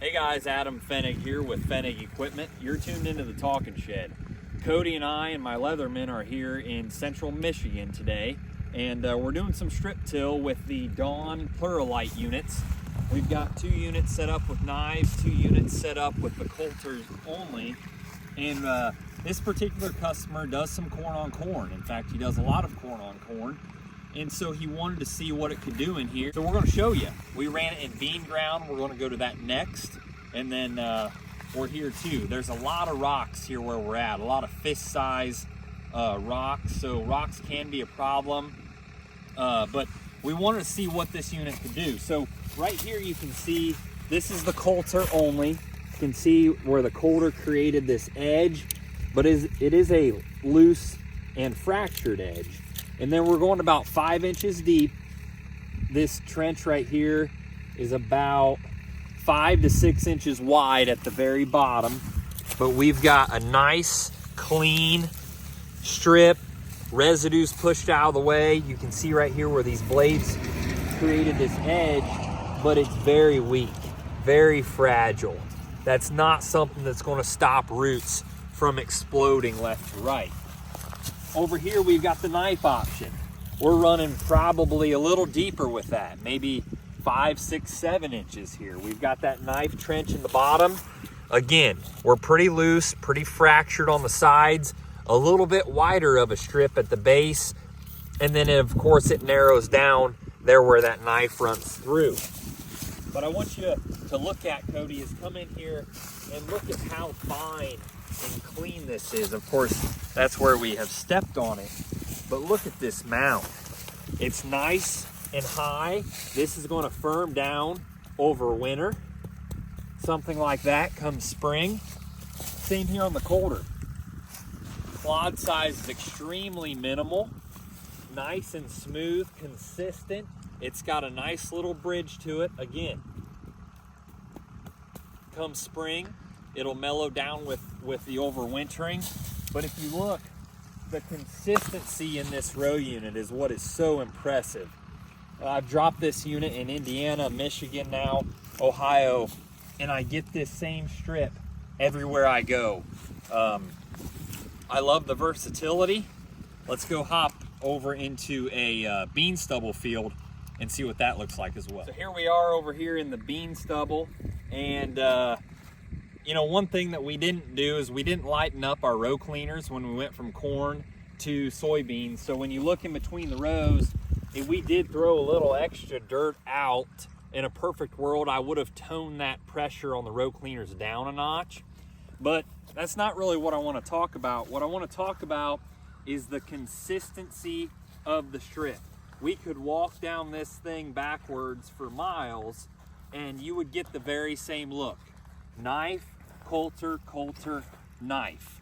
Hey guys, Adam Fennig here with Fennig Equipment. You're tuned into the Talking Shed. Cody and I and my Leatherman are here in central Michigan today, and we're doing some strip till with the Dawn PluriLite units. We've got 2 units set up with knives, 2 units set up with the Coulters only, and this particular customer does some corn on corn. In fact, he does a lot of corn on corn, and so he wanted to see what it could do in here. So we're going to show you. We ran it in bean ground. We're going to go to that next, and then we're here too. There's a lot of rocks here where we're at, a lot of fist size rocks, so rocks can be a problem, but we wanted to see what this unit could do. So right here you can see this is the Coulter only. You can see where the Coulter created this edge, but it is a loose and fractured edge. And then we're going about 5 inches deep. This trench right here is about 5 to 6 inches wide at the very bottom. But we've got a nice, clean strip, residues pushed out of the way. You can see right here where these blades created this edge, but it's very weak, very fragile. That's not something that's going to stop roots from exploding left to right. Over here, we've got the knife option. We're running probably a little deeper with that, maybe 5, 6, 7 inches here. We've got that knife trench in the bottom. Again, we're pretty loose, pretty fractured on the sides, a little bit wider of a strip at the base, and then of course it narrows down there where that knife runs through. But I want you to look at, Cody, is come in here and look at how fine and clean this is. Of course, that's where we have stepped on it. But look at this mound. It's nice and high. This is going to firm down over winter. Something like that comes spring. Same here on the Coulter. Clod size is extremely minimal. Nice and smooth, consistent. It's got a nice little bridge to it. Again, come spring, it'll mellow down with the overwintering. But if you look, the consistency in this row unit is what is so impressive. I've dropped this unit in Indiana, Michigan now, Ohio, and I get this same strip everywhere I go. I love the versatility. Let's go hop over into a bean stubble field and see what that looks like as well. So here we are over here in the bean stubble, and you know, one thing that we didn't do is we didn't lighten up our row cleaners when we went from corn to soybeans. So when you look in between the rows, if we did throw a little extra dirt out, in a perfect world, I would have toned that pressure on the row cleaners down a notch. But that's not really what I want to talk about. What I want to talk about is the consistency of the strip. We could walk down this thing backwards for miles and you would get the very same look. Knife, Coulter, Coulter, knife.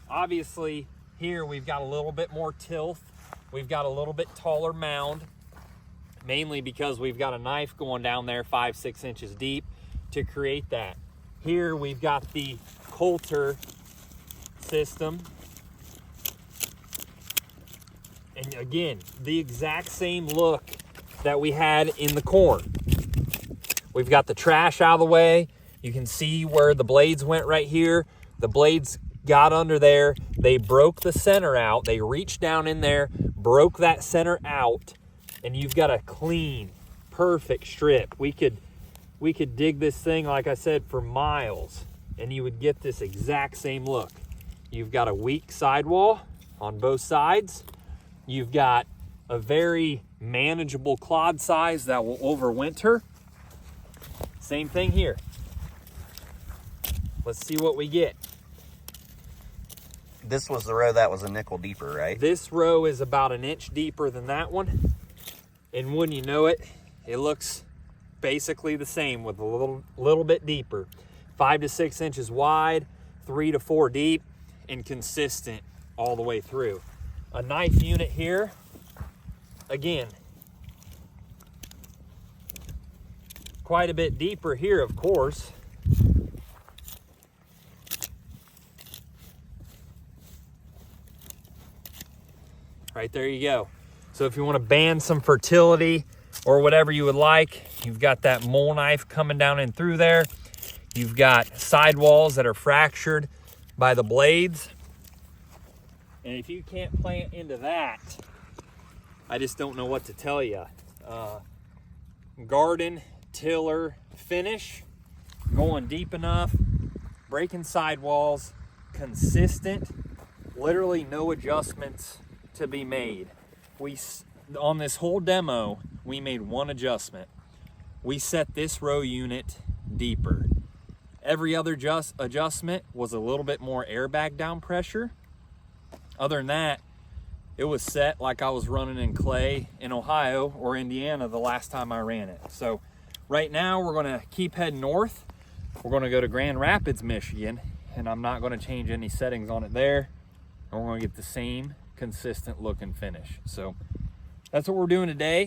Obviously, here we've got a little bit more tilth. We've got a little bit taller mound, mainly because we've got a knife going down there 5, 6 inches deep to create that. Here we've got the Coulter system. And again, the exact same look that we had in the corn. We've got the trash out of the way. You can see where the blades went right here. The blades got under there. They broke the center out. They reached down in there, broke that center out, and you've got a clean, perfect strip. We could dig this thing, like I said, for miles, and you would get this exact same look. You've got a weak sidewall on both sides. You've got a very manageable clod size that will overwinter. Same thing here. Let's see what we get. This was the row that was a nickel deeper, right? This row is about an inch deeper than that one. And wouldn't you know it, it looks basically the same with a little bit deeper. 5 to 6 inches wide, 3 to 4 deep, and consistent all the way through. A knife unit here, again, quite a bit deeper here, of course. Right there you go. So if you want to band some fertility or whatever you would like, you've got that mole knife coming down in through there. You've got sidewalls that are fractured by the blades. And if you can't plant into that, I just don't know what to tell you. Garden, tiller, finish, going deep enough, breaking sidewalls, consistent, literally no adjustments to be made. On this whole demo, we made one adjustment. We set this row unit deeper. Every other adjustment was a little bit more airbag down pressure. Other than that, it was set like I was running in clay in Ohio or Indiana the last time I ran it. So right now we're gonna keep heading north. We're gonna go to Grand Rapids, Michigan, and I'm not gonna change any settings on it there. And we're gonna get the same consistent look and finish. So that's what we're doing today.